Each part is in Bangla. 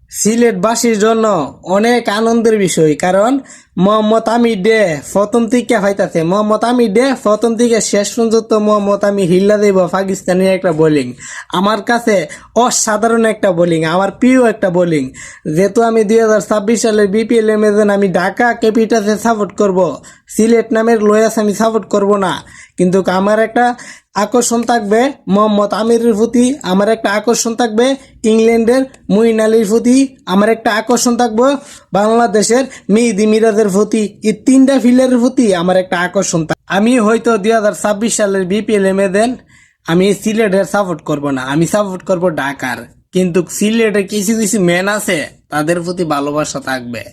সিলেটবাসীর জন্য অনেক আনন্দের বিষয়, কারণ মোহাম্মদ আমির ডে প্রথম থেকে ফাইতাছে। মোহাম্মদ আমির ডে প্রথম থেকে শেষ পর্যন্ত মোহাম্মদ আমির হিল্লা দেব পাকিস্তানের একটা বোলিং। আমার কাছে অসাধারণ একটা বোলিং, আমার প্রিয় একটা বোলিং। যেহেতু আমি 2026 সালের বিপিএল এমএজন আমি ঢাকা ক্যাপিটালসে সাপোর্ট করব, সিলেট নামের লয়াস আমি সাপোর্ট করব না। কিন্তু আমার একটা আকর্ষণ থাকবে মোহাম্মদ আমিরের প্রতি, আমার একটা আকর্ষণ থাকবে ইংল্যান্ডের মুইন আলীর প্রতি, আমার একটা আকর্ষণ থাকবে বাংলাদেশের মেহেদী মিরাজের প্রতি। এই তিনটা ফিল্ডারের প্রতি আমার একটা আকর্ষণ আমি হয়তো 2026 সালের বিপিএল এমএদেন আমি সিলেটের সাপোর্ট করব না, আমি সাপোর্ট করব ঢাকার। কিন্তু সিলেটের কিছু কিছু ম্যান আছে, তাদের প্রতি ভালোবাসা থাকবে।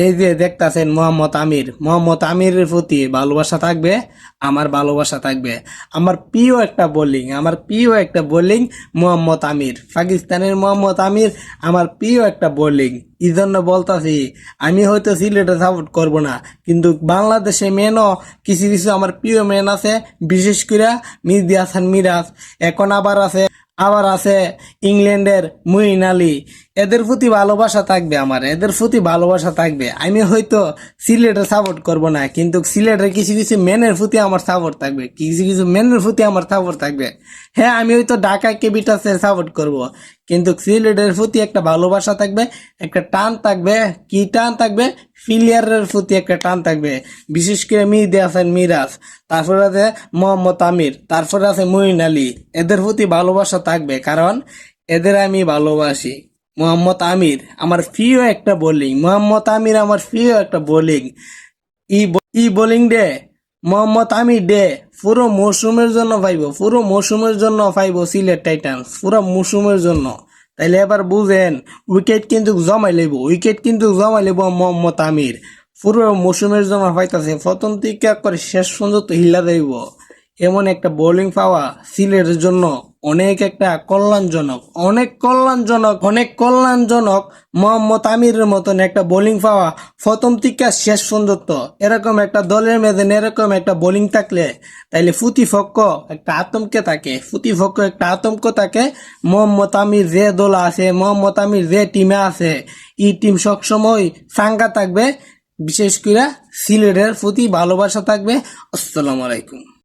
এই যে দেখতাছেন মোহাম্মদ আমিরের প্রতি ভালোবাসা থাকবে, আমার ভালোবাসা থাকবে। আমার প্রিয় একটা বোলিং মোহাম্মদ আমির, পাকিস্তানের মোহাম্মদ আমির আমার প্রিয় একটা বোলিং। এই জন্য বলতাছি আমি হয়তো সিলেটে সাপোর্ট করব না, কিন্তু বাংলাদেশে মেনও কিছু কিছু আমার প্রিয় মেন আছে, বিশেষ করে মেহেদী হাসান মিরাজ, এখন আবার আছে ইংল্যান্ডের মুইন আলী। এদের প্রতি ভালোবাসা থাকবে, এদের প্রতি ভালোবাসা থাকবে। আমি হয়তো সিলেটে সাপোর্ট করব না, কিন্তু সিলেটের কিছু কিছু ম্যানের প্রতি আমার সাপোর্ট থাকবে, হ্যাঁ, আমি হয়তো ঢাকা ক্যাপিটালসে সাপোর্ট করব, কিন্তু সিলেটের প্রতি একটা ভালোবাসা থাকবে, একটা টান থাকবে। কি টান থাকবে? প্লেয়ারের প্রতি একটা টান থাকবে, বিশেষ করে মেহেদী হাসান মিরাজ, তারপরে আছে মোহাম্মদ আমির, তারপরে আছে মুইন আলী। এদের প্রতি ভালোবাসা থাকবে, কারণ এদের আমি ভালোবাসি। মোহাম্মদ আমির আমার প্রিয় একটা বোলিং। ই বোলিং ডে মোহাম্মদ আমির ডে পুরো মৌসুমের জন্য পাইব সিলেট টাইটান্স, পুরো মৌসুমের জন্য। তাইলে এবার বুঝেন, উইকেট কিন্তু জমাই লেব মোহাম্মদ আমির পুরো মৌসুমের জন্য পাইতাছে, প্রথম থেকে করে শেষ পর্যন্ত হিলা দেব। এমন একটা বোলিং পাওয়া সিলেটের জন্য অনেক কল্যাণজনক। মোহাম্মদ আমিরের মতন একটা বোলিং পাওয়া প্রথম থেকে শেষ পর্যন্ত, এরকম একটা দলের মেয়েদের এরকম একটা বোলিং থাকলে তাইলে প্রতিপক্ষ একটা আতঙ্ক থাকে। মোহাম্মদ আমির যে দল আছে, মোহাম্মদ আমির যে টিমে আছে, এই টিম সবসময় চাঙ্গা থাকবে। বিশেষ করে সিলেটের প্রতি ভালোবাসা থাকবে। আসসালামু আলাইকুম।